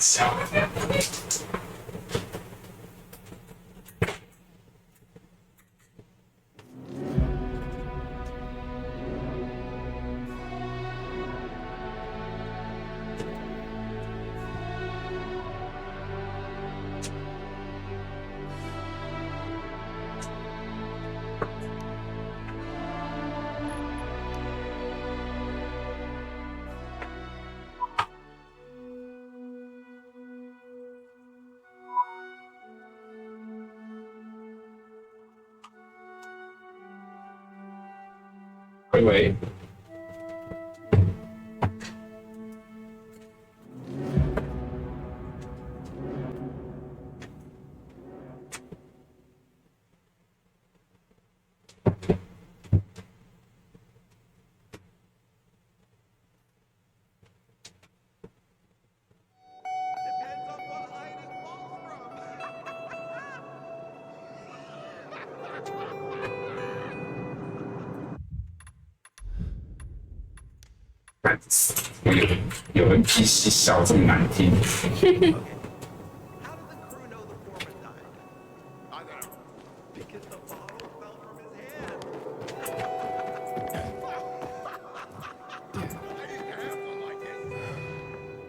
笑。喂，有 NPC 笑这么难听。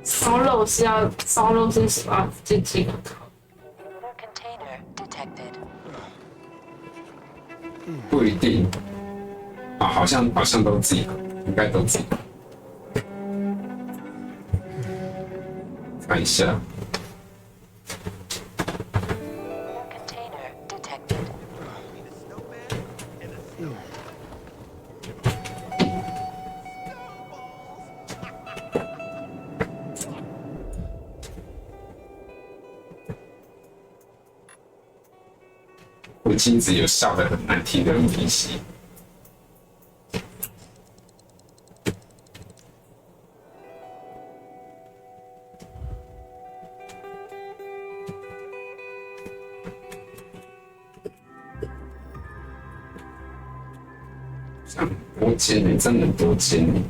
烧肉是什么？这几个烤。不一定啊，好像都自己，应该都自己。看一下。我镜子有笑得很难听的NPC。多尖你真的多尖你！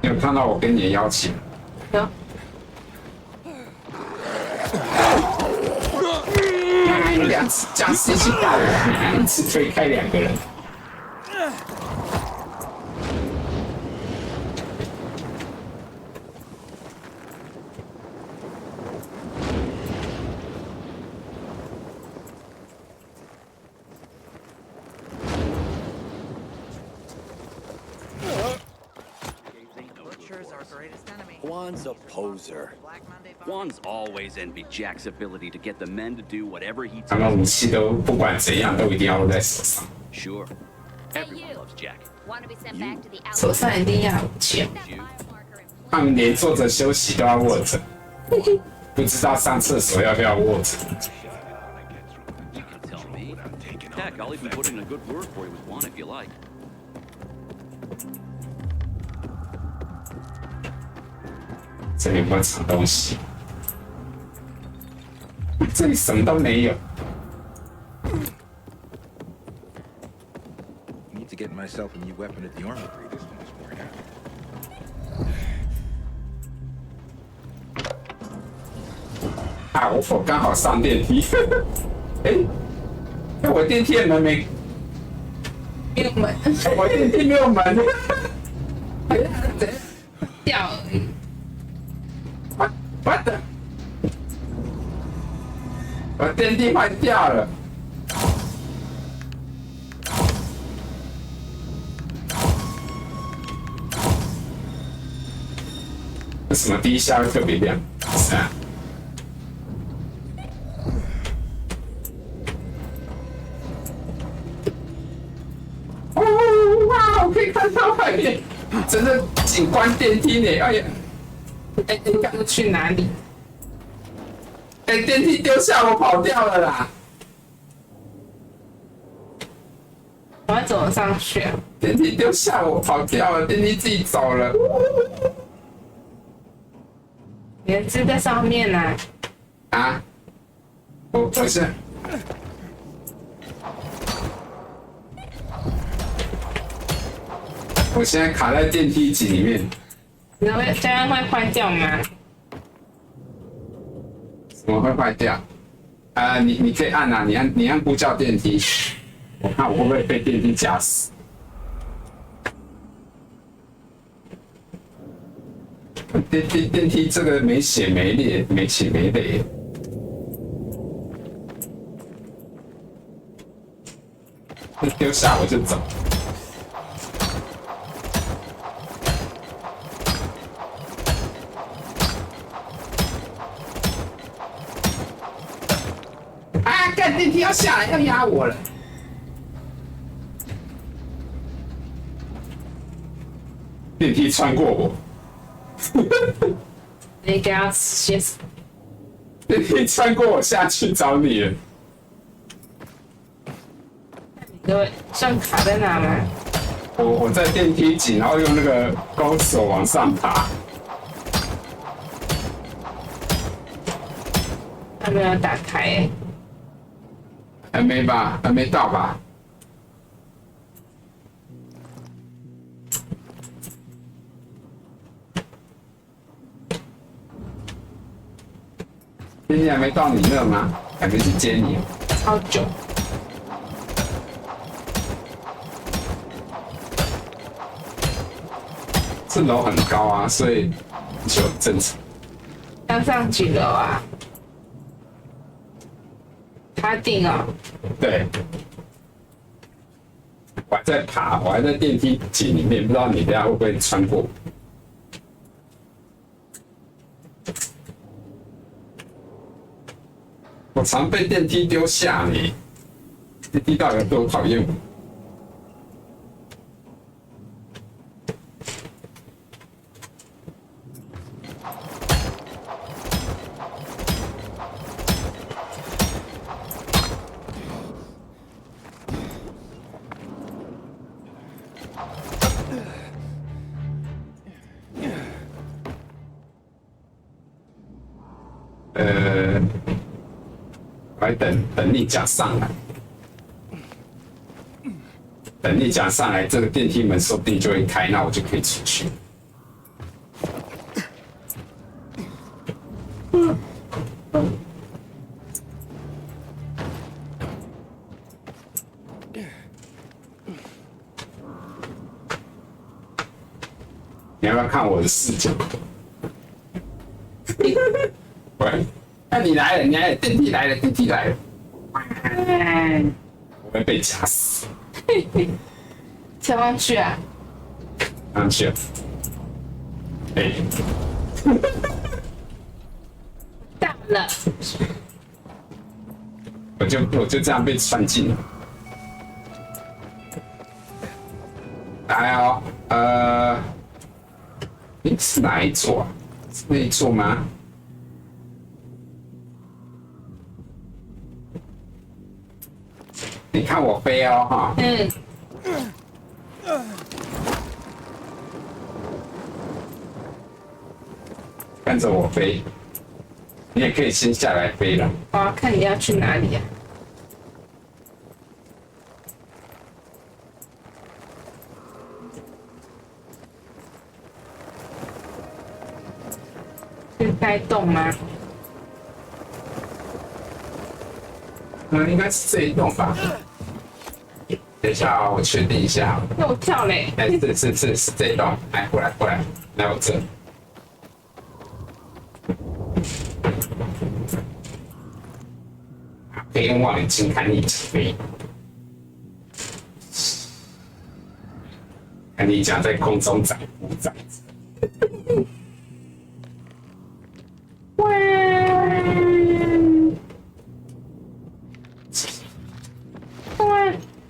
你有看到我跟你的邀请？有。两次僵尸一起打我，一次推开两个人。Juan's a poser. Juan's always envied Jack's ability to get the men to do whatever he 他们 tells 武 them. 器都不管怎样都一定要握在手上。 Sure. Everyone loves Jack. 手上一定要有钱。 You? 他们连坐着休息都要握着，不知道上厕所要不要握着。 You can tell me. Heck, I'll even put in a good word for you with Juan if you like. 这里有没有藏东西？这里什么都没有。 Need to get myself a new weapon at the armory. This one is worn out. 啊！我刚好上电梯。哎，我电梯的门没有门，我电梯没有门。掉而已。 What the？ 我电梯坏掉了。为什么第一下会特别亮？是啊。哦哇！我可以看到外面，真的紧关电梯呢！哎呀，要去哪里？电梯丢下我跑掉了啦！我要怎么上去啊？电梯丢下我跑掉了，电梯自己走了。人质在上面呢、啊！我现在卡在电梯井里面。你会这样会坏掉吗？怎么会坏掉？你可以按啊，你按呼叫电梯，我看我会不会被电梯夹死。电梯这个没血没泪，没血没泪。丢下我就走。啊！干电梯要下来，要压我了。电梯穿过我。你给他写死。电梯穿过我下去找你了。你会像卡在哪吗？我在电梯井，然后用那个钩手往上爬。还没有打开耶、还没吧？还没到吧？电梯还没到你那吗？还没去接你。超久。这楼很高啊，所以就正常。要上几楼啊？爬顶哦。对，我还在爬，我还在电梯井里面，不知道你等下会不会穿过。我常被电梯丢下你，电梯到底有多讨厌我？我还等你讲上来，等你讲上来，这个电梯门说不定就会开，那我就可以出去。你要不要看我的视角？喂，那你来了，你来了，电梯来了，电梯来了，我会被夹死。跳上去啊！上去了，哎，到了。我就这样被穿进了。来哦，是哪一座啊？是那一座吗？你看我飞哦，哈。看着我飞，你也可以先下来飞了。我要看你要去哪里啊？是该动吗？应该是这一栋吧。等一下哦，我确定一下。那我跳嘞！哎，是这一栋。来，过来，来我这。可以用望远镜看你飞。看你讲在空中展舞展。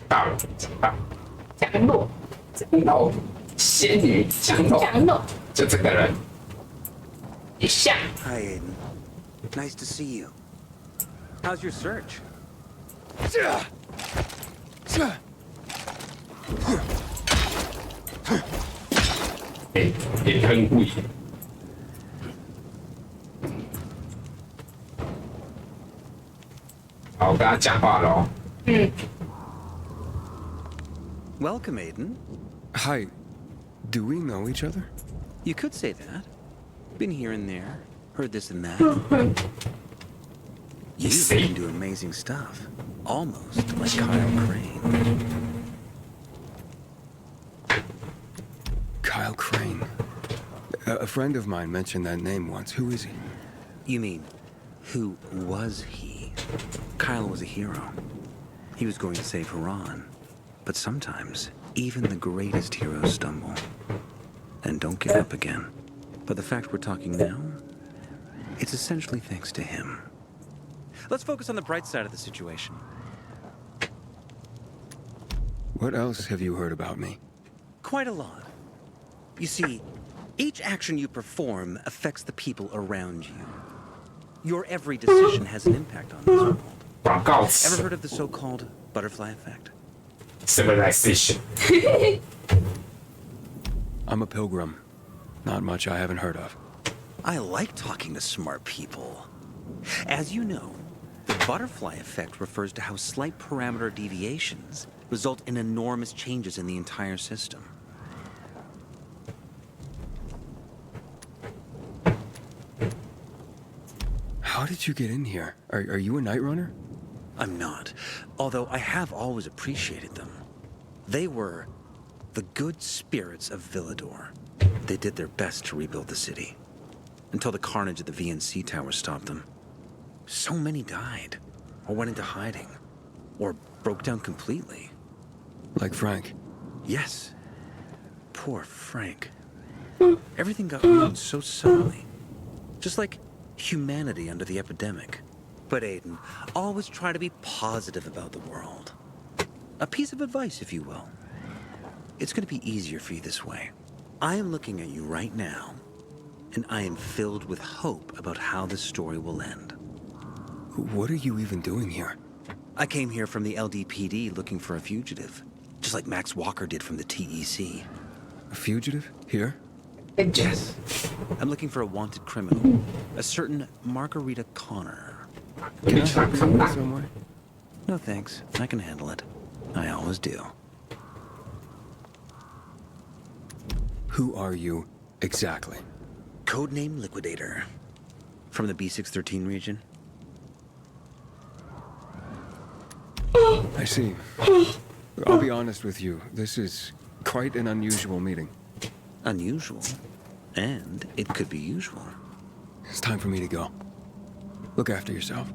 到了，到。降落。降落。仙女降头，降头就这个人。也像。 Hi, Aiden. Nice to see you. How's your search? 也很贵。好，我跟他讲话喽。Welcome, Aiden. Hi. Do we know each other? You could say that. Been here and there, heard this and that. You've been doing amazing stuff. Almost like Kyle Crane. Kyle Crane. A friend of mine mentioned that name once. Who is he? You mean, who was he? Kyle was a hero. He was going to save Haran. But sometimes, even the greatest heroes stumble. And don't give up again. But the fact we're talking now, it's essentially thanks to him. Let's focus on the bright side of the situation. What else have you heard about me? Quite a lot. You see, each action you perform affects the people around you. Your every decision has an impact on this world. 广告词 Ever heard of the so-called butterfly effect? civilization。 I'm a pilgrim. Not much I haven't heard of. I like talking to smart people. As you know, the butterfly effect refers to how slight parameter deviations result in enormous changes in the entire system. How did you get in here? Are you a night runner? I'm not, although I have always appreciated them. They were the good spirits of Villador. They did their best to rebuild the city, until the carnage of the VNC Tower stopped them. So many died, or went into hiding, or broke down completely. Like Frank. Yes. Poor Frank. Everything got ruined so suddenly. Just like humanity under the epidemic. But Aiden, always try to be positive about the world. A piece of advice, if you will. It's going to be easier for you this way. I am looking at you right now, and I am filled with hope about how this story will end. What are you even doing here? I came here from the LDPD looking for a fugitive, just like Max Walker did from the TEC. A fugitive? Here? Yes. I'm looking for a wanted criminal, a certain Margarita Connor. Can I help you in some way? No thanks, I can handle it. I always do. Who are you exactly? Codename Liquidator. From the B613 region. I see. I'll be honest with you. This is quite an unusual meeting. Unusual. And it could be usual. It's time for me to go. Look after yourself.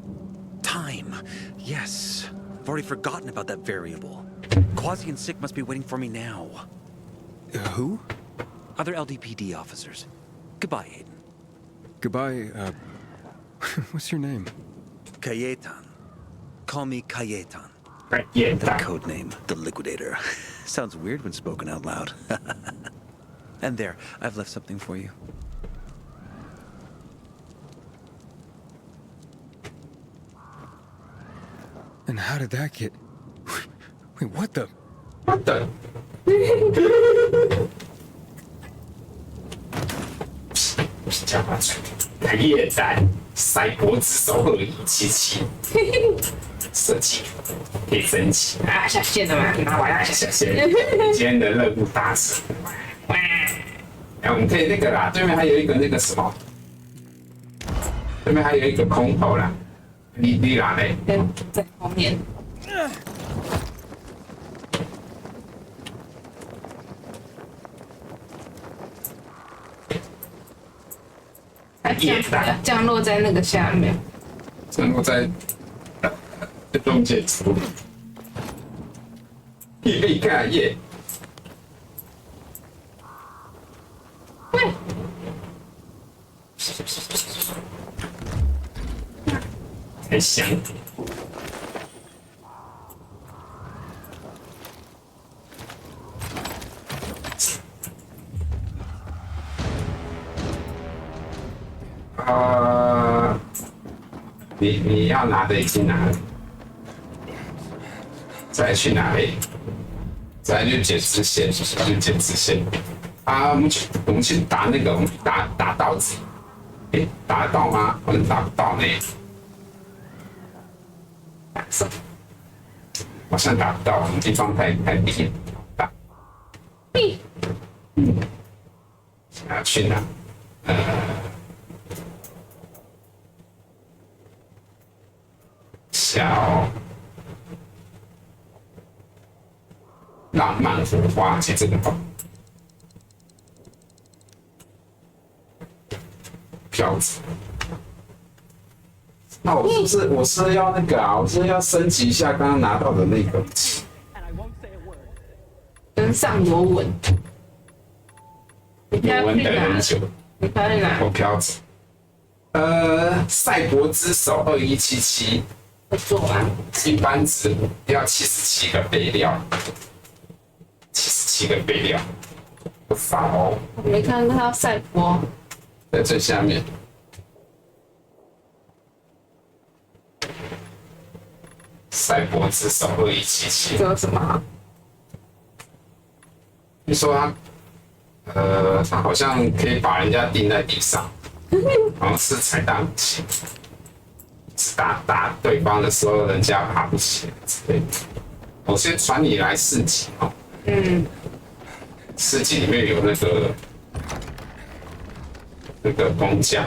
Time. Yes. I've already forgotten about that variable. Quasi and Sick must be waiting for me now. Who? Other LDPD officers. Goodbye, Aiden. Goodbye, what's your name? Cayetan. Call me Cayetan. Yeah, The codename, the Liquidator. Sounds weird when spoken out loud. And there, I've left something for you. And how did that get... Wait, what the... What the？讲话嘴，开夜战，赛博之手合一77，设计可以升级啊，下线了吗？那我要谢谢今天的任务达成。哎，我们可以那个啦，对面还有一个那个什么，对面还有一个空投啦，你哪嘞？在后面。它降落在那个下面。降落在中间处理。必备干业。太香。你要拿的已经拿了，再去哪里？再来就剪直线，就剪直线。啊，我们去打那个，我们打稻子。诶，打得到吗？好像打不到呢。好像打不到，我们地方太低了。打。要去哪？小浪漫火花，其实这个好。票子。那我是要那个啊，我是要升级一下刚刚拿到的那个。跟上罗文。罗文等很久。你飘在哪？我飘子。赛博之手2177。我做完。一般值要77个备料。77个备料。不少哦。我没看到赛博。在最下面。赛博之手2177。这有什么？你说他好像可以把人家钉在地上，好像是彩蛋武器，打对方的时候人家爬不起来之类的。我先传你来4级哦。4级里面有那个工匠。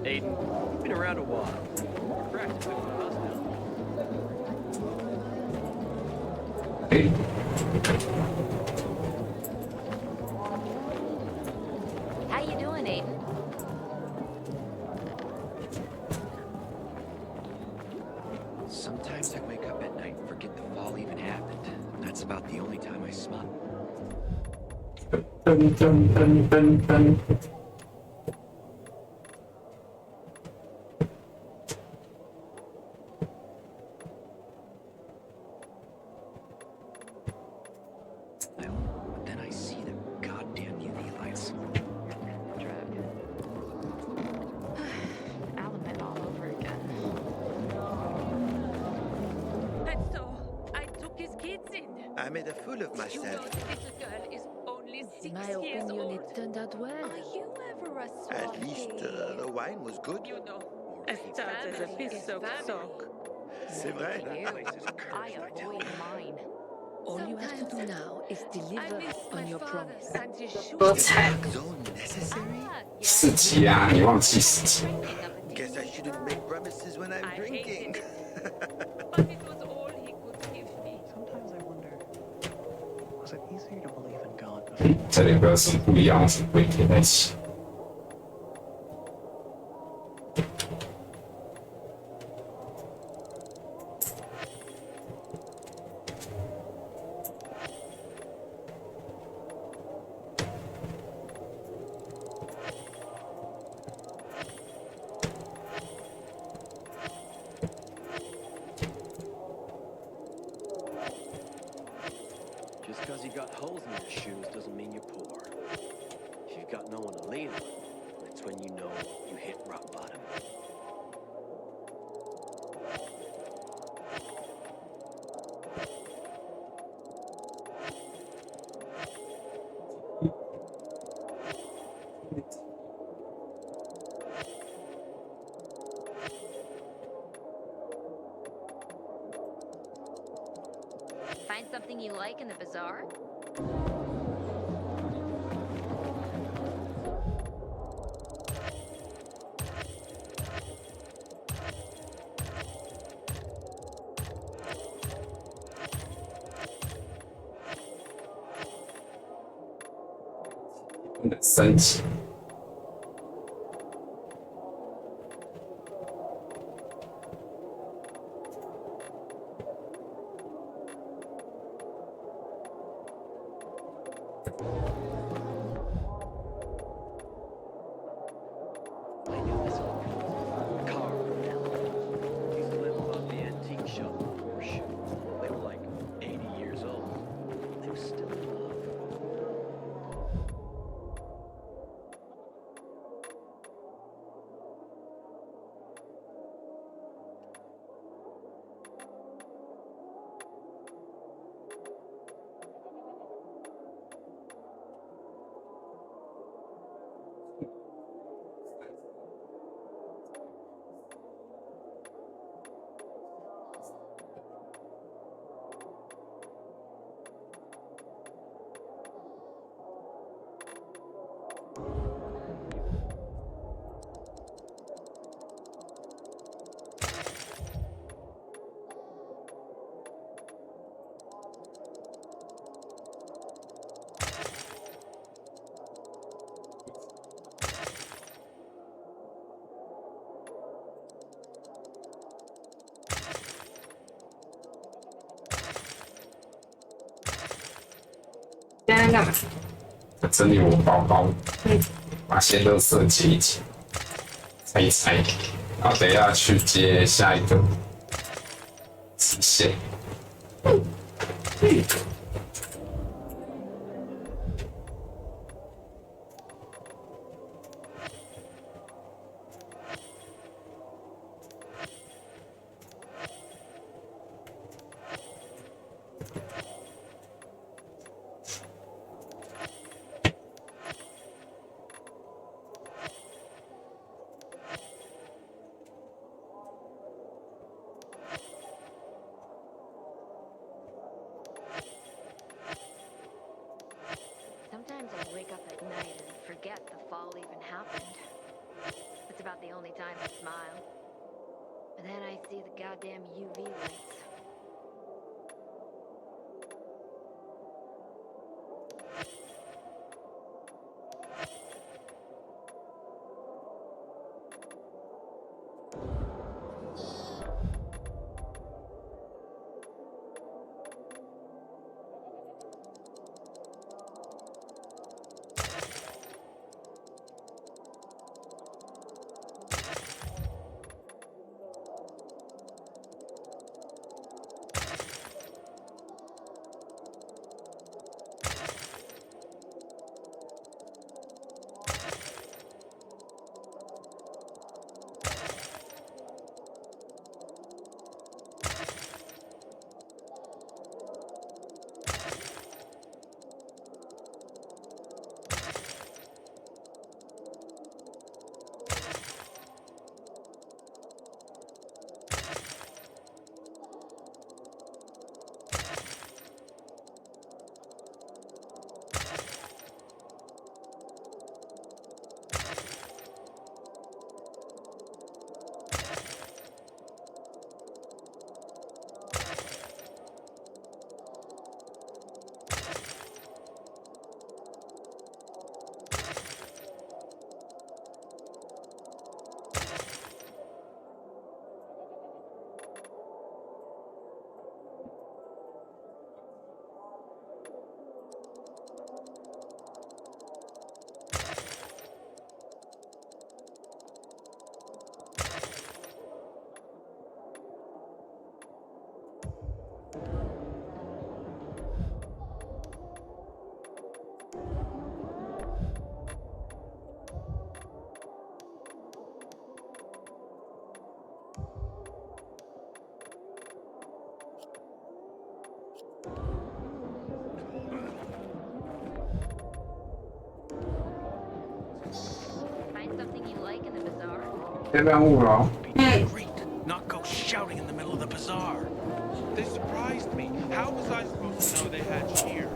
Aiden, been around a while. Practically with us now. 诶， How you doing, Aiden? Sometimes I wake up at night and forget the fall even happened. That's about the only time I smile. 噔噔噔噔噔。But then I see the goddamn UV lights. Element all over again. And so, I took his kids in. I made a fool of You know, myself. the little girl is only 6 In my years opinion, old. it turned out well. Are you ever a At least softie? the wine was good. You know, I started as a piece of sock. C'est vrai. I avoid mine. All you have to do now is I deliver miss on my your father promise. and his shoes. 多菜。 So necessary. 4级啊，你忘记4级。 Guess I shouldn't make promises when I'm I hated drinking. it. But it was all he could give me. Sometimes I wonder, was it easier to believe in God before? 这两个是不一样，是不会贴在一起。Just because you got holes in your shoes doesn't mean you're poor. If you've got no one to lean on, that's when you know you hit rock bottom. Find something you like in the bazaar?不能升级。I knew this old car. Used to live above the antique shop in Horseshoe. They were like 80 years old. They were still in love. 现在干嘛？整理我包包，把些垃圾接一接，拆一拆，然后等一下去接下一个支线。Sometimes I wake up at night and forget the fall even happened. It's about the only time I smile. And then I see the goddamn UV lights. Find something you like in the bazaar? 这边5楼。 Great. Not go shouting in the middle of the bazaar. They surprised me. How was I supposed to know they had cheer?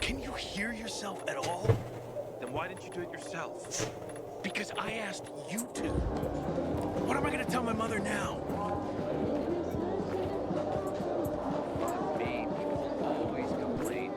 Can you hear yourself at all? Then why didn't you do it yourself? Because I asked you to. What am I gonna tell my mother now? Me, people always complain.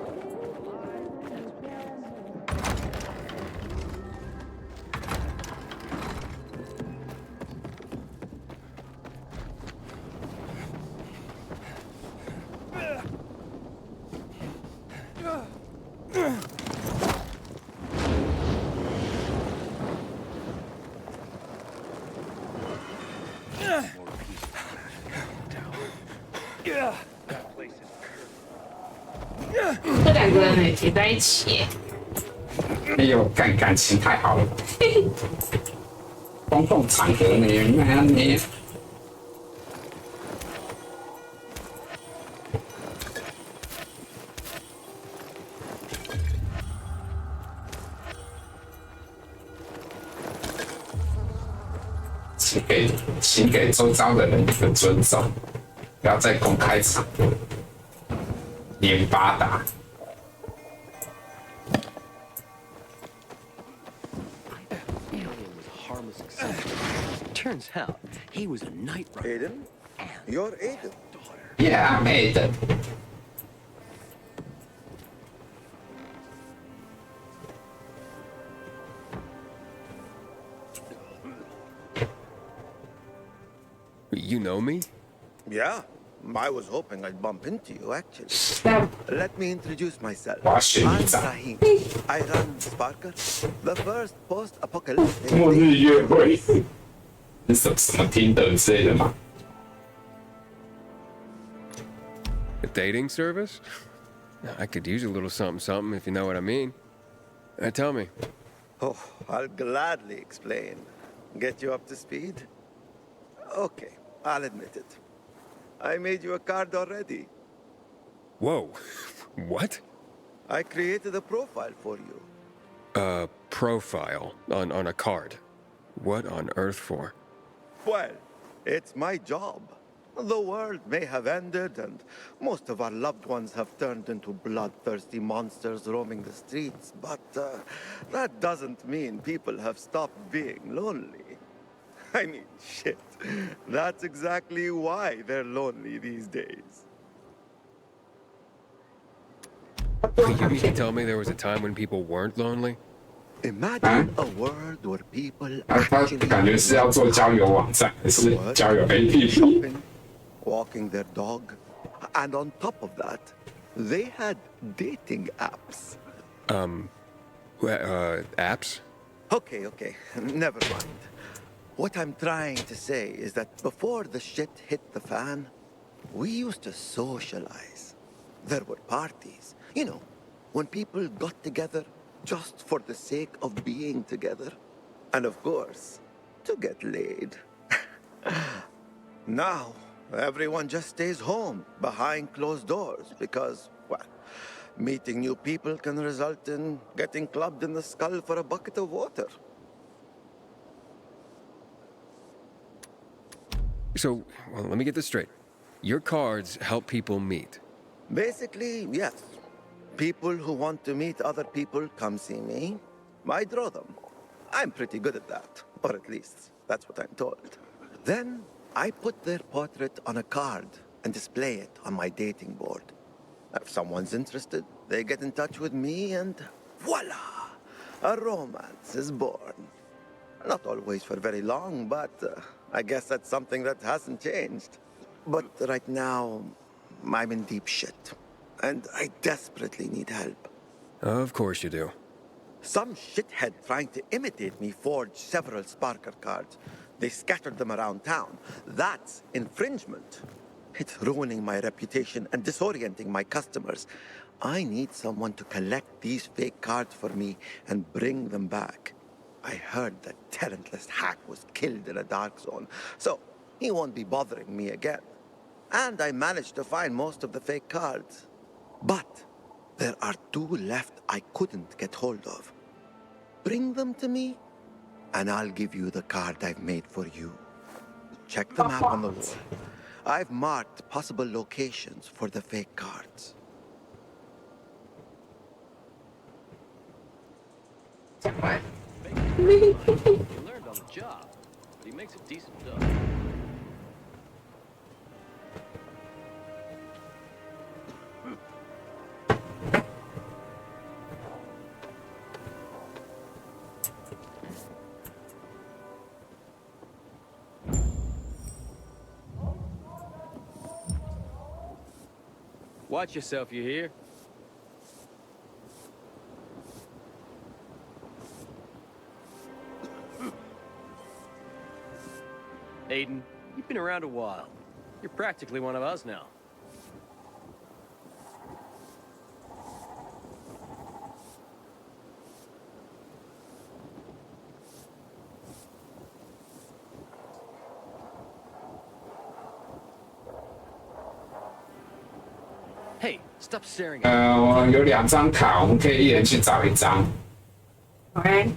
这两个人也在一起耶，哎呦，感情太好了。公共场合呢，那样呢。请给周遭的人一个尊重，不要在公开场合连八达。 Alien was a harmless exception. Turns out he was a night rider. Aiden? You're Aiden. Yeah, I'm Aiden. You know me? Yeah, I was hoping I'd bump into you, actually. 但 Let me introduce myself. 我要选 I'm 一张 Rahim. I run Sparker, the first post-apocalyptic 末日 dating 约会，是什么听的之类的吗？ A dating service? I could use a little something something if you know what I mean. Tell me. Oh, I'll gladly explain. Get you up to speed? Okay, I'll admit it. I made you a card already. Whoa. What? I created a profile for you. A profile on a card. What on earth for? Well, it's my job. The world may have ended, and most of our loved ones have turned into bloodthirsty monsters roaming the streets, but that doesn't mean people have stopped being lonely. I mean, shit. That's exactly why they're lonely these days. You mean to tell me there was a time when people weren't lonely? Imagine a world where people 他 actually 感觉是要做交友网站，还是交友 APP？ shopping, walking their dog, and on top of that, they had dating apps. Apps? Okay, never mind. What I'm trying to say is that before the shit hit the fan, we used to socialize. There were parties, you know, when people got together just for the sake of being together. And of course, to get laid. Now, everyone just stays home behind closed doors because, well, meeting new people can result in getting clubbed in the skull for a bucket of water. So, well, let me get this straight. Your cards help people meet. Basically, yes. People who want to meet other people come see me. I draw them. I'm pretty good at that. Or at least, that's what I'm told. Then, I put their portrait on a card and display it on my dating board. If someone's interested, they get in touch with me and voila! A romance is born. Not always for very long, but I guess that's something that hasn't changed. But right now, I'm in deep shit. And I desperately need help. Of course you do. Some shithead trying to imitate me forged several Sparker cards. They scattered them around town. That's infringement. It's ruining my reputation and disorienting my customers. I need someone to collect these fake cards for me and bring them back. I heard that talentless hack was killed in a dark zone, so he won't be bothering me again. And I managed to find most of the fake cards. But there are two left I couldn't get hold of. Bring them to me, and I'll give you the card I've made for you. Check the map on the wall. I've marked possible locations for the fake cards. 讲完。 He learned on the job, but he makes a decent dough. Watch yourself, you hear? Aiden, you've been around a while. You're practically one of us now. Hey, stop staring at me. 我有2张卡，我们可以一人去找一张。 OK，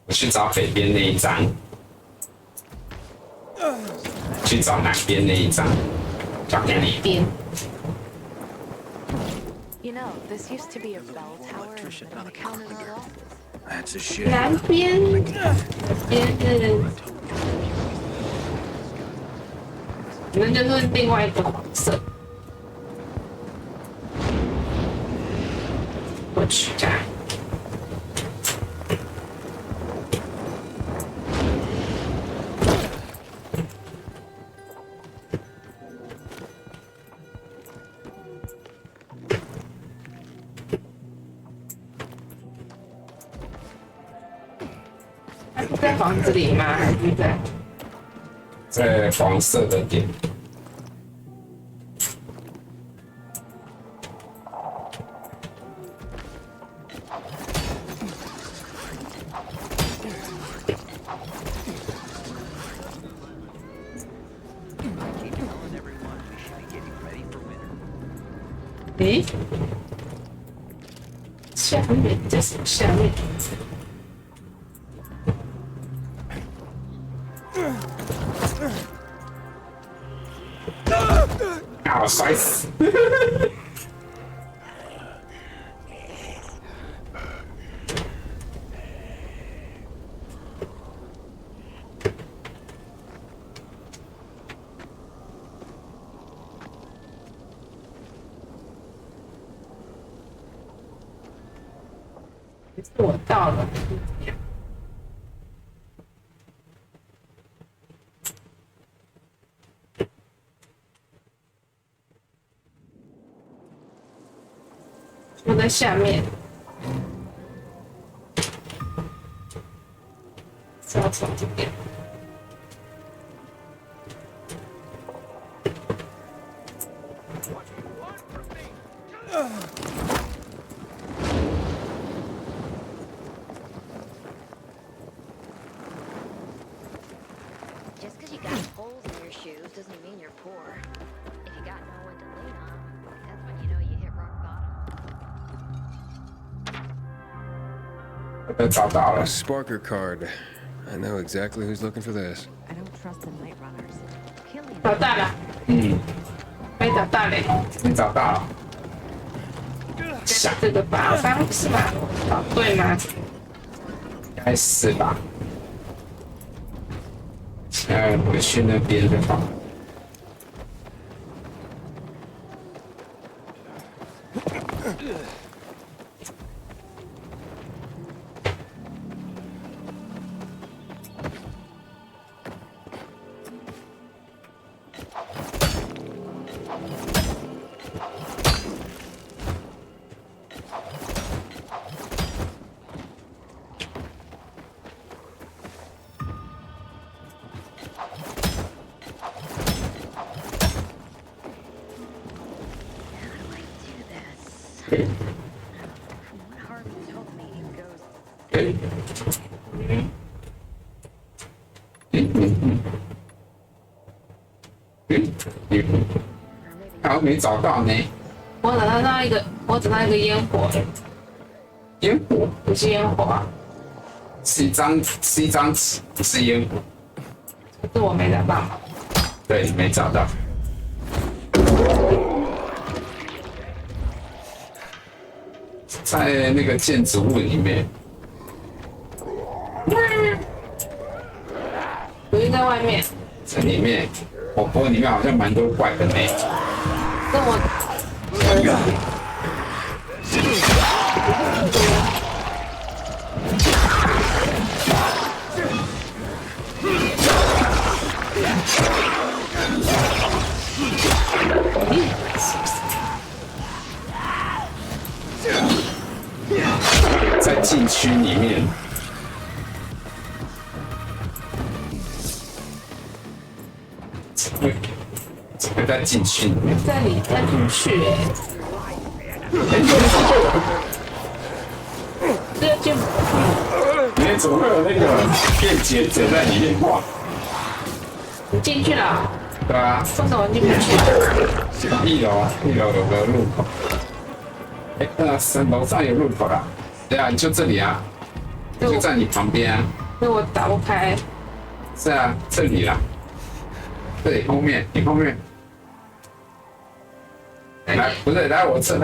我去找北边那一张，去找南边那一张，交给你。边 You know, this used to be a bell tower in the middle of our office. That's a shame. 南边，边是，你们就是另外一个黄色。我去这样。 我在房子里吗？还是在黄色的点。咦？下面这是下面。啊！我摔死！我到了。我在下面，是要从这边。Just because you got holes in your shoes doesn't mean you're poor. If you got no one to lean on, that's when you know you hit rock bottom. 被找到了 Sparker card. I know exactly who's looking for this. I don't trust the night runners. Killing 找到了，没找到嘞。你找到了。想这个吧，刚刚是吧？找对吗？应该是吧。现在回去那边的话，还没找到呢。我找到一个烟火，烟火不是烟火啊，是一张纸，不是烟火。是我没找到。对，没找到。在那个建筑物里面。不是在外面。在里面，不过里面好像蛮多怪的呢。跟我。在禁区里面。怎么在禁区里面？在里再进去哎。这个进。里面怎么会有那个变节者在里面晃？你进去了？对啊。为什么进不去？一楼有个入口。楼上有入口啦。对啊，就这里啊，就在你旁边啊。那我打不开。是啊，这里啦。对，后面，你后面。来，不是，来我这，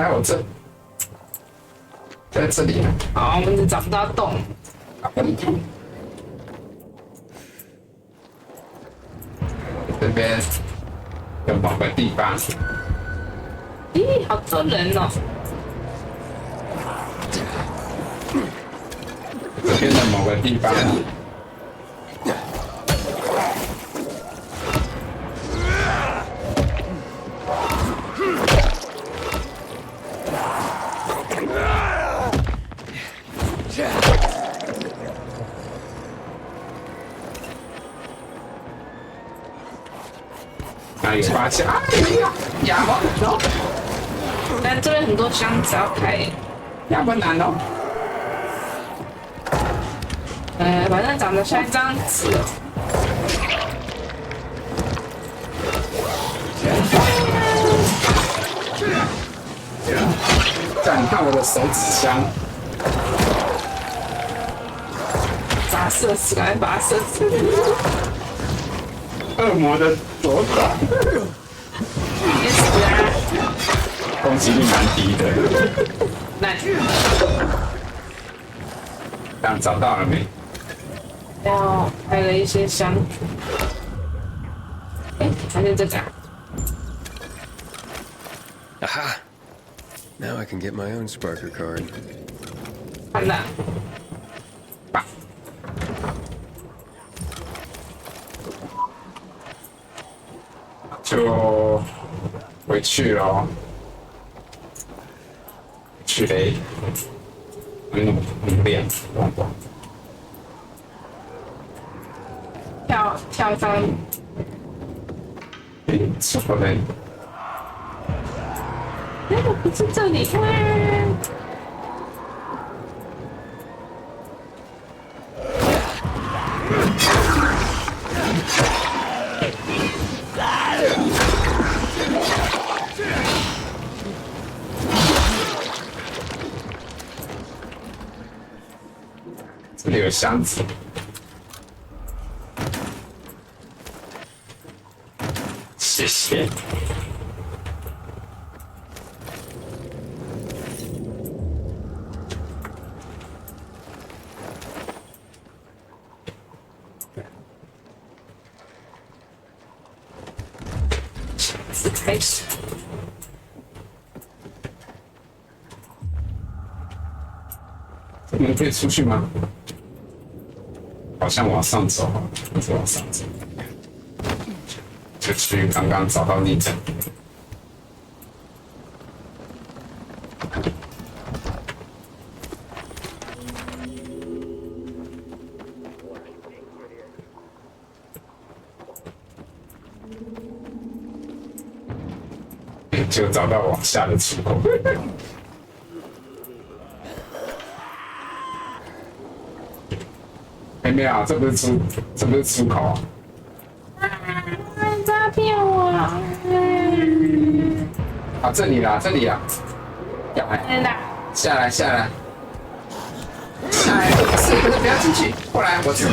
在这里。好，我们只找不到洞。这边有某个地方。咦，好多人哦！这边的某个地方。啊，有发现啊，呀，好难哦。但这边很多箱子要开，要不难哦。反正长得像一张纸。这样你看我的手指香，把它射死，赶紧把它射死。恶魔的左爪，别死啊！攻击力蛮低的。来，这样找到了没？要开了一些箱。还是这个。Aha! Now I can get my own Sparker card. 看了。就回去咯。去嘞，很亮，光光。跳上。出口嘞。不是这里。这里有箱子。谢谢。开始。这门可以出去吗？好像往上走，不是往上走，就去刚刚找到逆阵。就找到往下的出口。没有，这不是出口。诈骗我！啊，这里啦，这里啦。下来，下来，下来！不是，不要进去，过来，我走。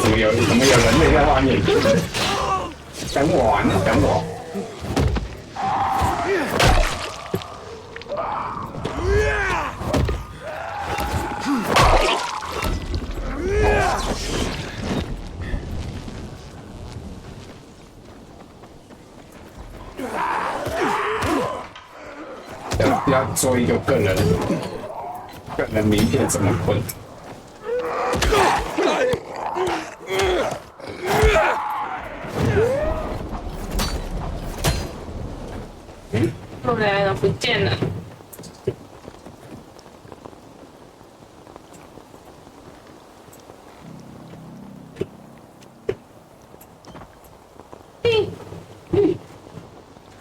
怎么有人类在外面？等我，你等我。要做一个个人名片怎么混？后来了，不见了。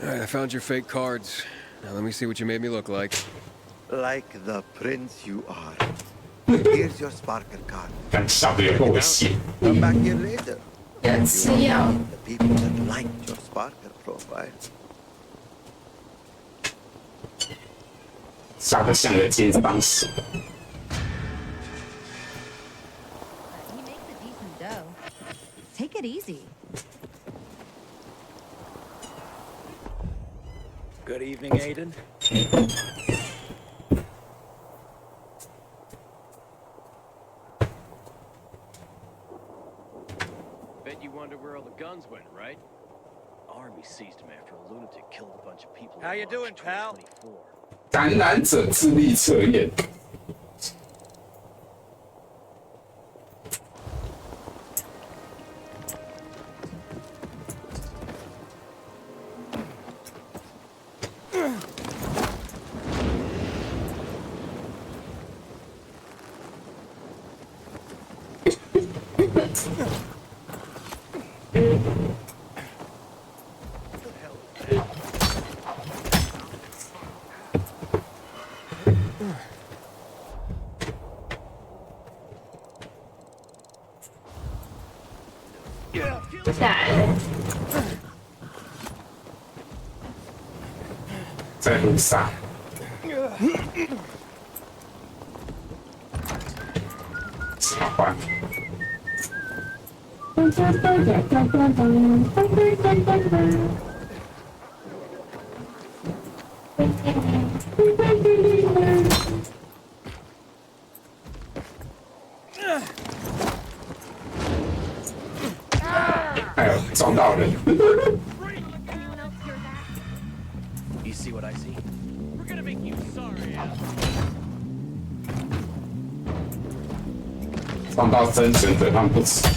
Alright, I found your fake cards. Now let me see what you made me look like. Like the prince you are. Here's your Sparker card. 干笑的有够血。Come back here later. 人吃药。 The people that liked your Sparker profile. 笑得像个奸帮手。He makes a decent dough. Take it easy. Good evening, Aiden. Bet you wonder where all the guns went, right? Army seized him after a lunatic killed a bunch of people. How you doing, pal? 感染者智力测验。下来了，在路上。怎么办？哎呦，撞到人！ You see what I see? We're gonna make you sorry. 撞到生存者，他们不吃。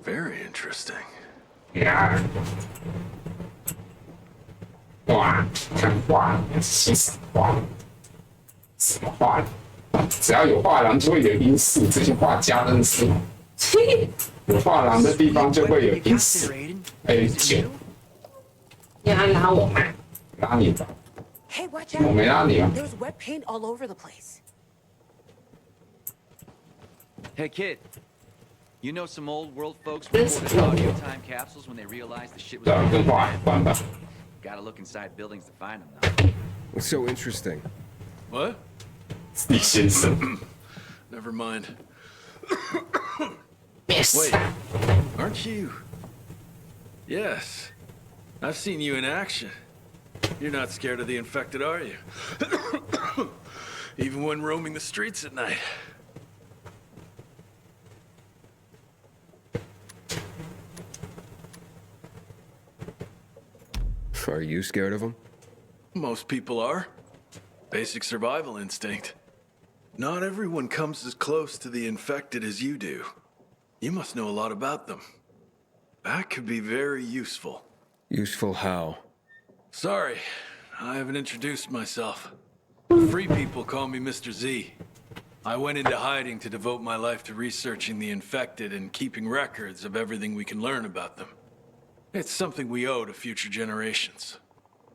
Very interesting. 呀！哇，看画，欣赏画，什么画？只要有画廊就会有因素，这些画家真是，有画廊的地方就会有因素。9，你要拉我吗？拉你吧， Hey, watch 我 out! 没拉你啊。 There's wet paint all over the place. Hey, kid. You know some old world folks recorded audio time capsules when they realized the shit was 对啊，跟 going 画有关吧。 Gotta look inside buildings to find them, though. What's so interesting? What? 李先生， Never mind. Yes. Wait, aren't you? Yes. I've seen you in action. You're not scared of the infected, are you? Even when roaming the streets at night. Are you scared of him? Most people are. Basic survival instinct. Not everyone comes as close to the infected as you do. You must know a lot about them. That could be very useful. Useful how? Sorry, I haven't introduced myself. Free people call me Mr. Z. I went into hiding to devote my life to researching the infected and keeping records of everything we can learn about them. It's something we owe to future generations.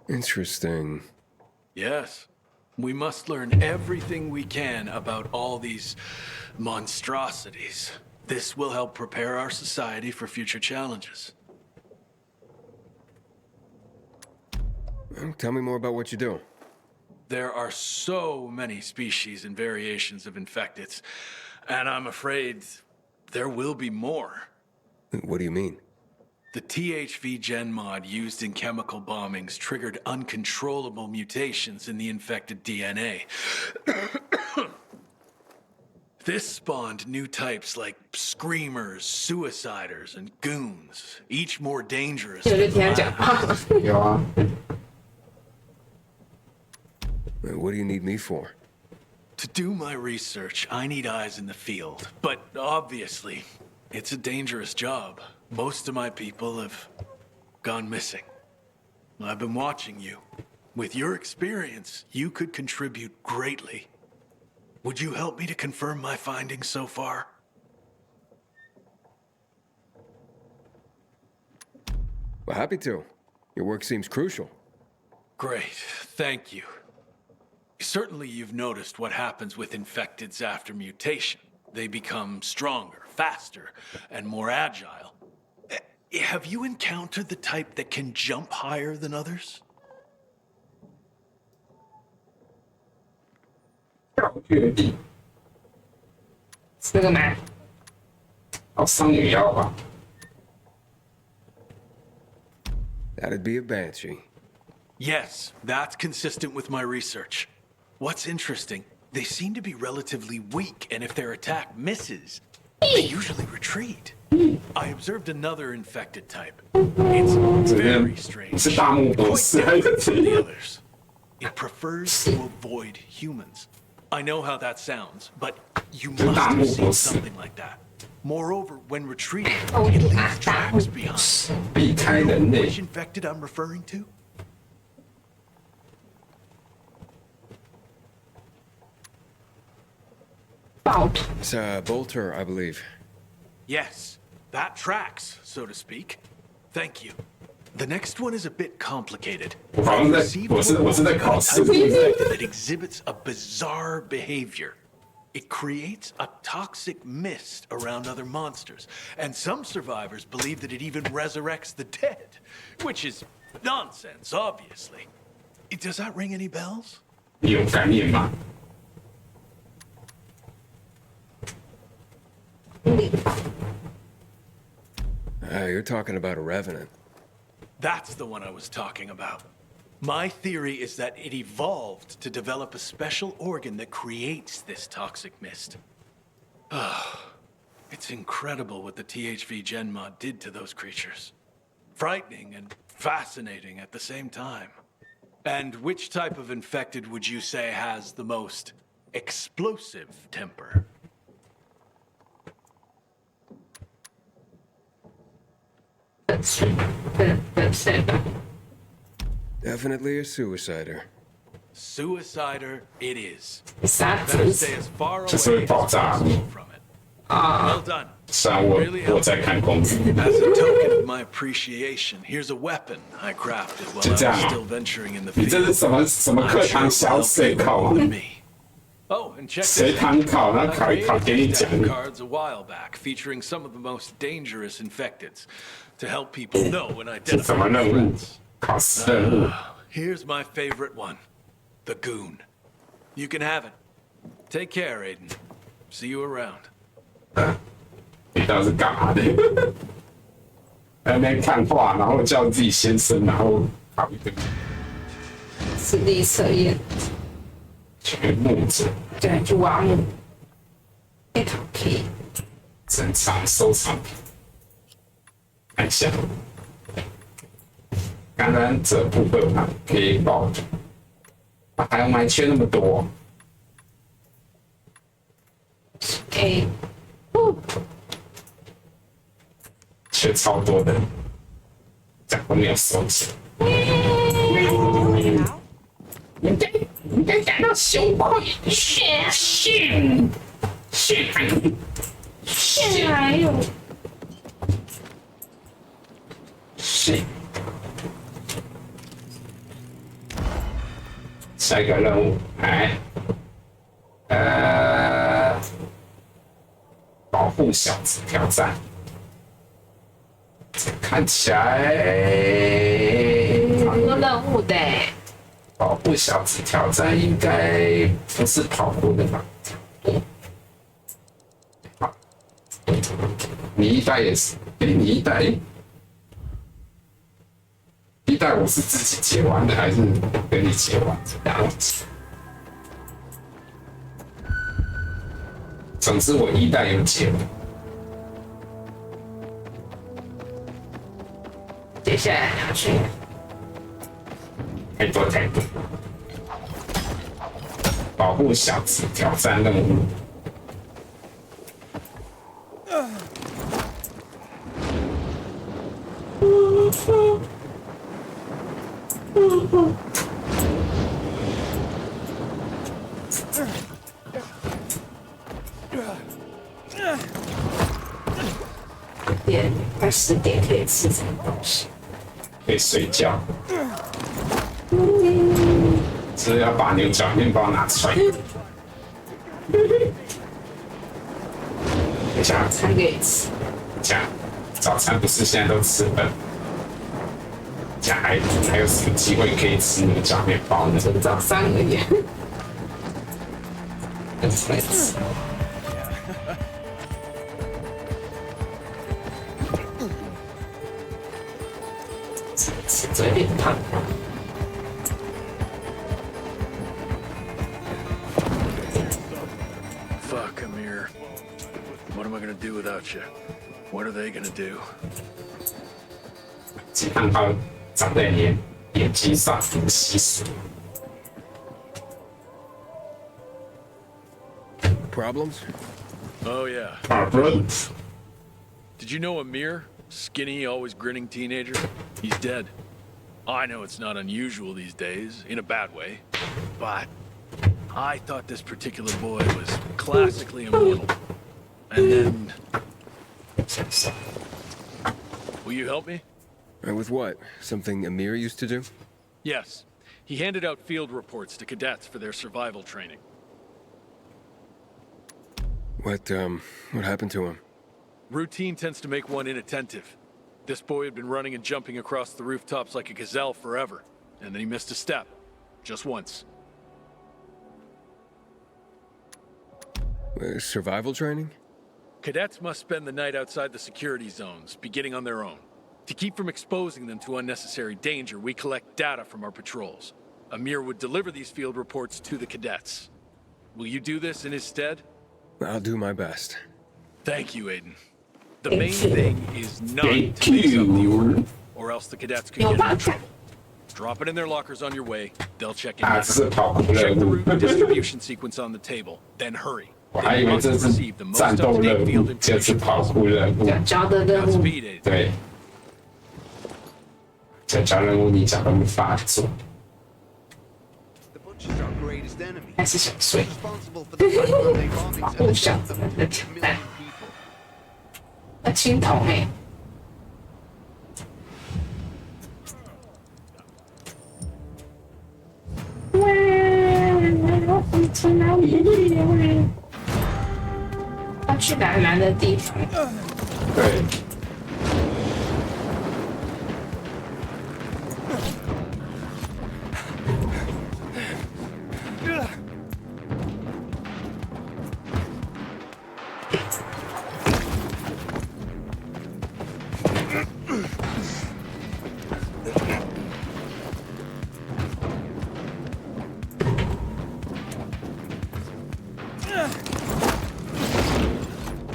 Interesting. Yes. We must learn everything we can about all these monstrosities. This will help prepare our society for future challenges. Tell me more about what you do. There are so many species and variations of infecteds, and I'm afraid there will be more. What do you mean? The THV gen mod used in chemical bombings triggered uncontrollable mutations in the infected DNA. This spawned new types like screamers, suiciders, and goons, each more dangerous than the last. 有啊， What do you need me for? To do my research, I need eyes in the field. But obviously, it's a dangerous job. Most of my people have gone missing. I've been watching you. With your experience, you could contribute greatly. Would you help me to confirm my findings so far? Well, happy to. Your work seems crucial. Great, thank you. Certainly you've noticed what happens with infecteds after mutation. They become stronger, faster, and more agile. Have you encountered the type that can jump higher than others? 跳跃力，这个吗？好伤女妖吧？ That'd be a banshee. Yes, that's consistent with my research. What's interesting, they seem to be relatively weak, and if their attack misses, they usually retreat. I observed another infected type. It's very strange. 是大木博士还是 Quite different from the others. It prefers to avoid humans. I know how that sounds, but you must have seen something like that. Moreover, when retreating, it leaves tracks behind. 避开人类 Which infected I'm referring to? It's Bolter, I believe. Yes, that tracks, so to speak. Thank you. The next one is a bit complicated. I received a type of infected that exhibits a bizarre behavior. It creates a toxic mist around other monsters, and some survivors believe that it even resurrects the dead, which is nonsense, obviously. Does that ring any bells? 有概念吗？ You're talking about a revenant. That's the one I was talking about. My theory is that it evolved to develop a special organ that creates this toxic mist. It's incredible what the THV Gen mod did to those creatures. Frightening and fascinating at the same time. And which type of infected would you say has the most explosive temper? Definitely a suicider. Suicider it is. Sad Better stay as far away 就是会 as 爆炸。 possible from it. Well done. 虽然我在看公主， As a token of my appreciation, here's a weapon I crafted while I 就 was 这样啊 still venturing in the 你这是 field. 什么课堂小水考啊？ Oh, and check 谁 this 堂 out. 考，然后 I 考一考 created 给你 these 奖 deck 励。 cards a while back, featuring some of the most dangerous infecteds to help people know and 这什 identify 么任务 threats.？考试任务。 Here's my favorite one, the goon. You can have it. Take care, Aiden. See you around. 你到底是干嘛的？在那边看画，然后叫自己先生，然后考一个智力测验，全木子，对，就挖木，一套可以。珍藏收藏品。看一下，感染者部分啊，可以报的。啊，还有买缺那么多。A，缺超多的，这样都没有收起。应该感到羞愧，血还有血。下一个任务，保护小子挑战。这看起来很多任务的欸，保护小子挑战应该不是跑步的吧？好，你一代也是，你一代我是自己解完的，还是跟你解完的？忘记。总之我一代有解完。接下来要去太多。保护小子挑战任务。点快10点可以吃什么东西？可以睡觉。只是要把牛角面包拿出来。等一下，才可以吃。这样，早餐不是现在都吃了，讲还有什么机会可以吃牛角面包呢？就早上而已。来吃。吃嘴变胖。Fuck, Amir. What am I gonna do without you? What are they gonna do? 鸡蛋糕长在你眼睛上，很稀疏。 Problems? Oh, yeah. Problems. Did you know Amir? Skinny, always grinning teenager? He's dead. I know it's not unusual these days, in a bad way, but I thought this particular boy was classically immortal. And then... Will you help me? With what? Something Amir used to do? Yes. He handed out field reports to cadets for their survival training. What happened to him? Routine tends to make one inattentive. This boy had been running and jumping across the rooftops like a gazelle forever, and then he missed a step. Just once. Survival training? Cadets must spend the night outside the security zones, beginning on their own. To keep from exposing them to unnecessary danger, we collect data from our patrols. Amir would deliver these field reports to the cadets. Will you do this in his stead? I'll do my best. Thank you, Aiden. The main thing is not to mix up the order, or else the cadets could get into trouble. Drop it in their lockers on your way. They'll check in. Check the route and distribution sequence on the table, then hurry. 我还以为这是战斗任务，这是跑步任务。交的任务。对，这交任务你讲都没法做。还是想睡。保护小子们的挑战。那青铜哎。哇！我去哪里？要去蓝蓝的地方。对。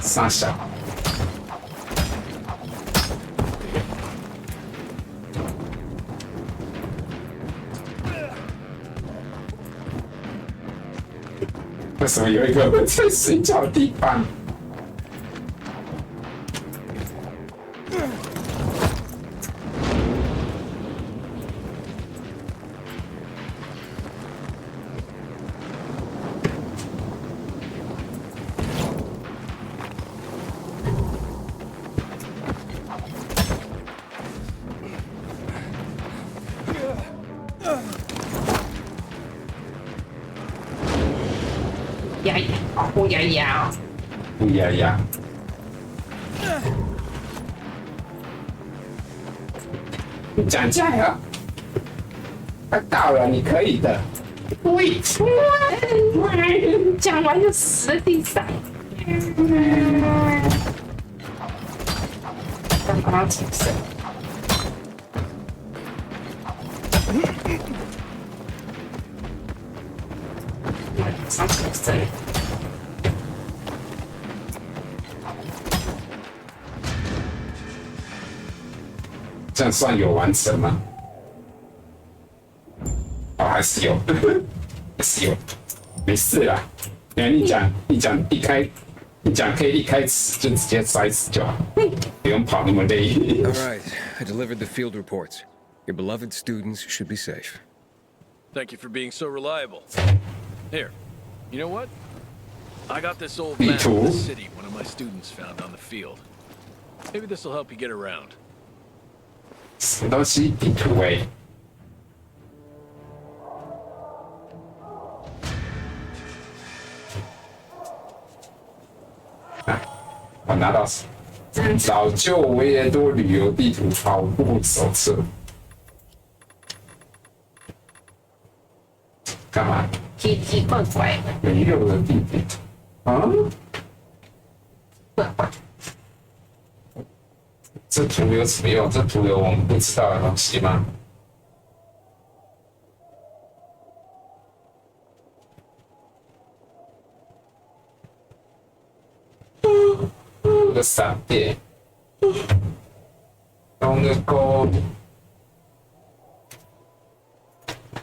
傻小，为什么有一个人在睡觉的地方？呀呀，保护呀呀！不呀呀！你讲加油！快到了，你可以的。喂，讲完就死在地上。刚刚起身。上起身。这样算有完成吗？哦，还是有，还是有，没事啦。你讲可以一开始就直接摔死就好，不用跑那么累。All right, I delivered the field reports. Your beloved students should be safe. Thank you for being so reliable. Here, you know what? I got this old map of the city one of my students found on the field. Maybe this will help you get around. 什么东西？地图哎。啊，我拿到老旧维也多旅游地图保护手册。干嘛？奇奇怪怪的。没用的地点啊？怪怪。这图有什么用？这图有我们不知道的东西吗？有个闪电，用个钩，不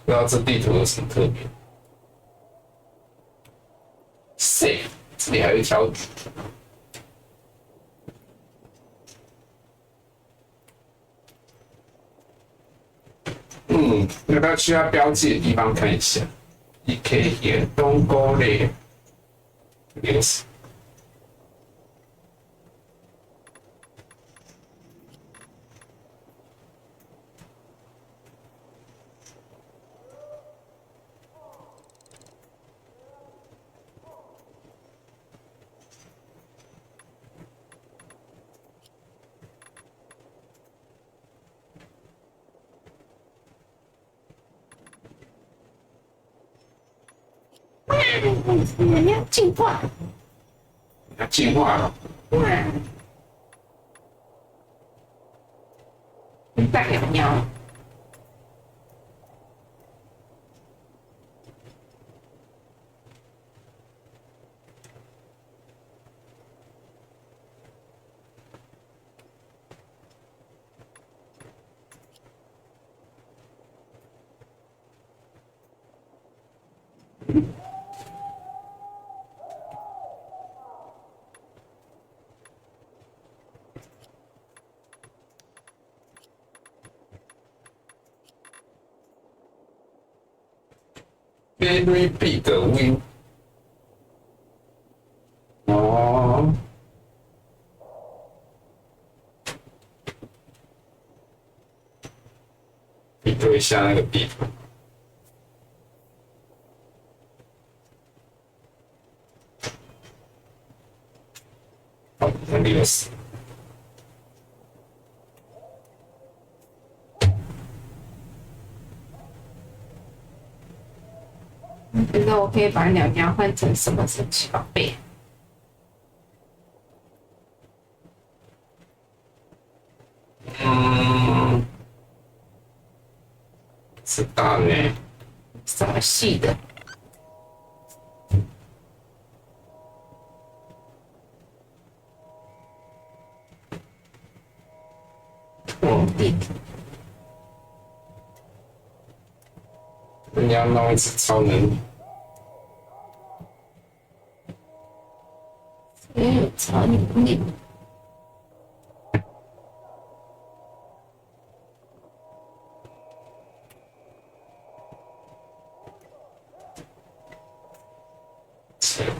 知道这地图有什么特别。谁？这里还有一条。要不要去它标记的地方看一下？你可以沿东沟嘞，流死。人要进化，要进化了。大鸟鸟。Very big win。哦，比对一下那个地图。好，那里有死。觉得我可以把鸟鸟换成什么神奇宝贝？知道呢。什么系的？地图。你要弄一次超能力。超能力。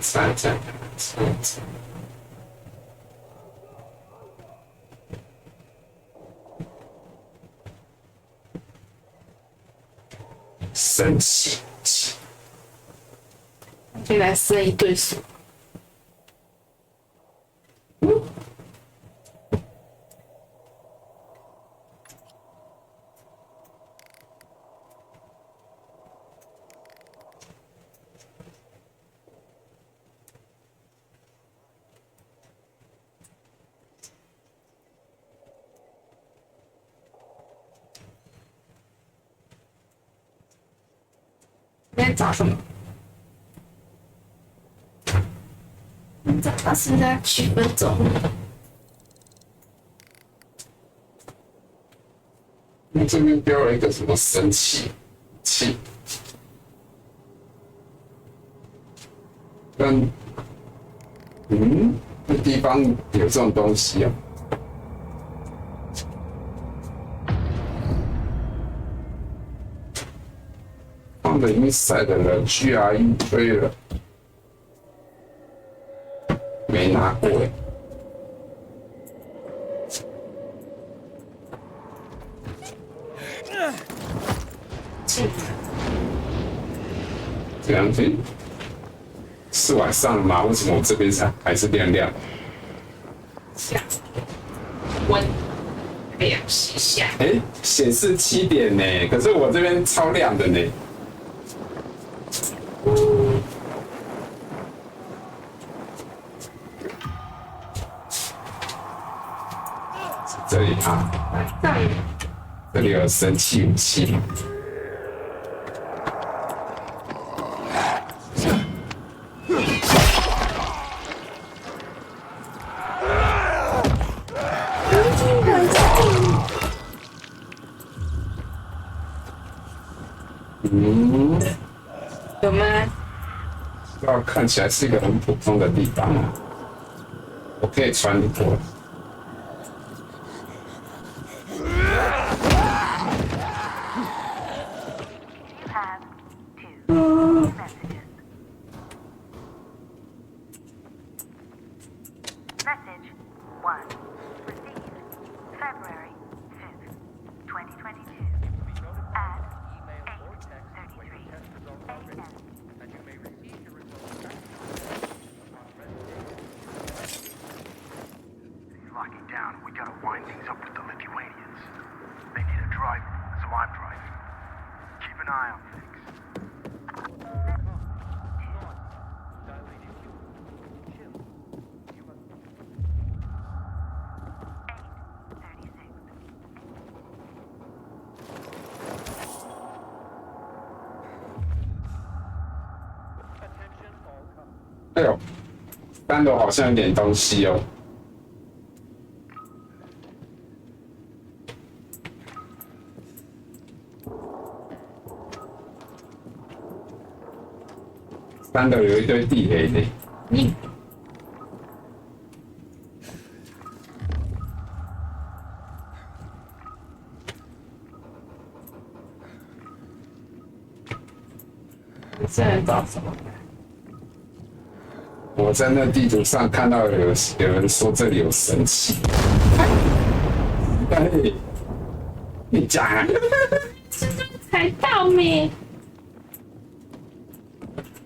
3站，神奇，就来生一对鼠。你在找什么？你找到是在7分钟。你这边标了一个什么神奇器？但这地方有这种东西啊？放了inside的GRE推了，没拿过哎。这样子是晚上了吗？为什么我这边还是亮亮？下温太阳西下。哎，显示7点呢，可是我这边超亮的呢。这里啊，这里有神器武器。有吗？看起来是一个很普通的地方啊，我可以穿过。哎呦，3楼好像有点东西哦。3楼有一堆地雷的。你现在找什么？我在那地图上看到有人说这里有神器。哎，你讲啊？才到没？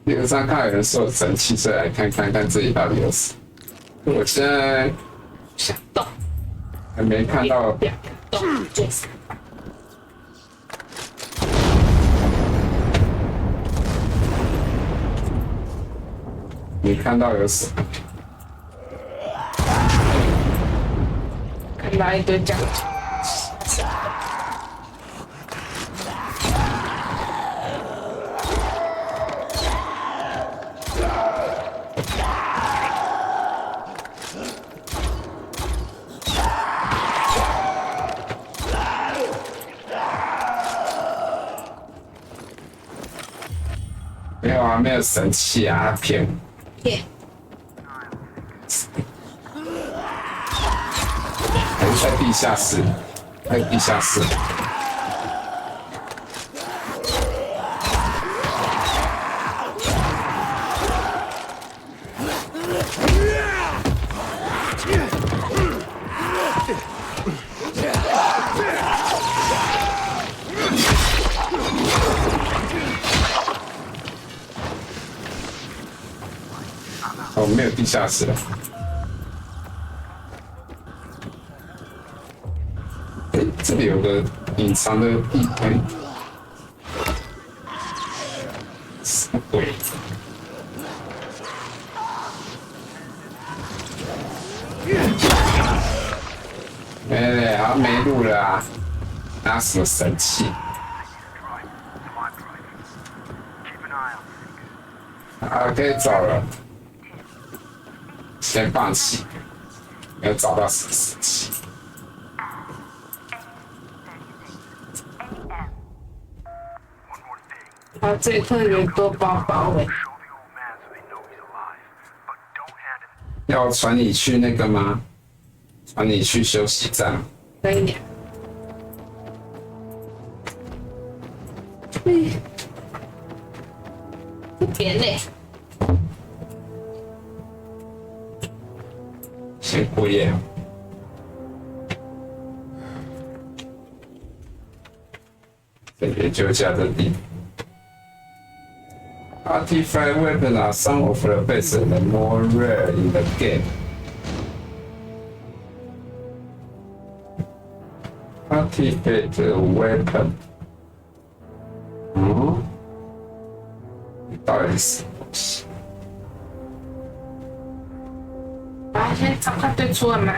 地图上看到有人说有神器，所以来看这里到底有什么。我现在想动，还没看到。动做啥？你看到有什么？看到一堆这样子。没有啊，没有神器啊，他骗我。还是在地下室，在地下室。哦，没有地下室了。这里有个隐藏的地方，什么鬼？好像没路了啊！拿什么神器？可以走了。先放弃，没有找到什么神器。啊，这一块有多包包哎！要传你去那个吗？传你去休息站。可以。这边嘞。先过夜。再研究一下这地。Artifact weapons are some of the best and more rare in the game. Activate weapon。到底是什么东西？先找快对出了嘛。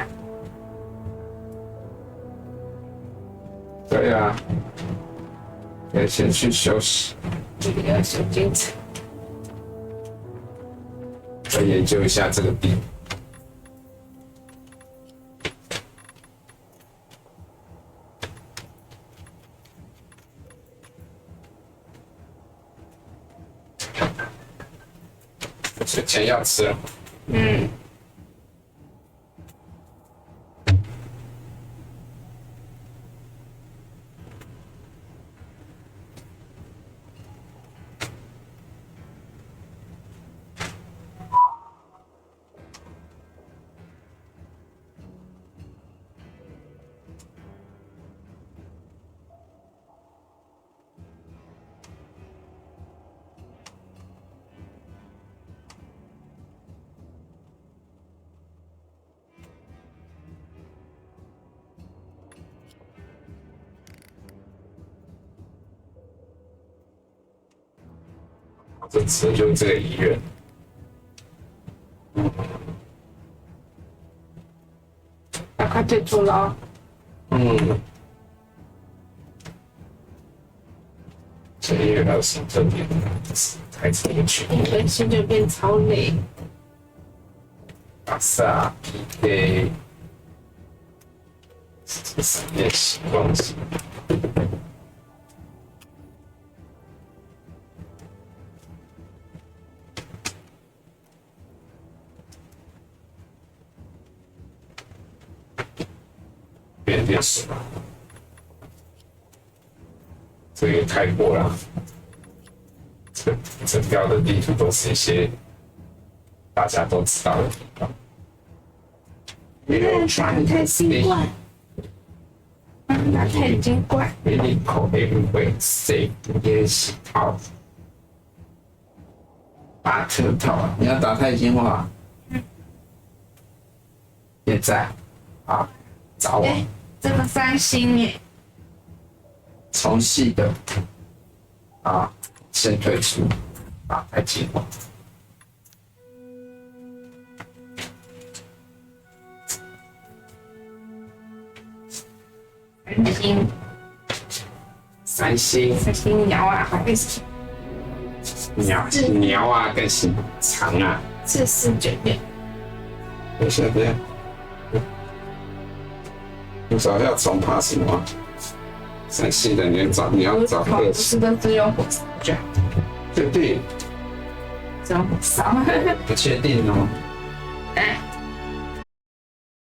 对啊，可以先去休息。这个小精彩。再研究一下这个地。水钱要吃了。这次就是这个医院。要快对出了。这医院还有什么特别的？就是开车去。人心就变超累。阿萨 PK， 这是练习东西。变电视吧，这个也开过了。整条的地图都是一些大家都知道的地方。打太金怪，打太金怪。Medical everywhere safe 练习套，巴特套，你要打太金话。现在，啊，找我。这个3星耶。重系的，啊，先退出，打太金话。3星，3星鸟啊，还是鸟啊，跟是长啊，4496。等一下，等一下，你找要重爬什么？3星的你要找2星，不是都只有火箭？对，只有火烧。不确定哦。哎。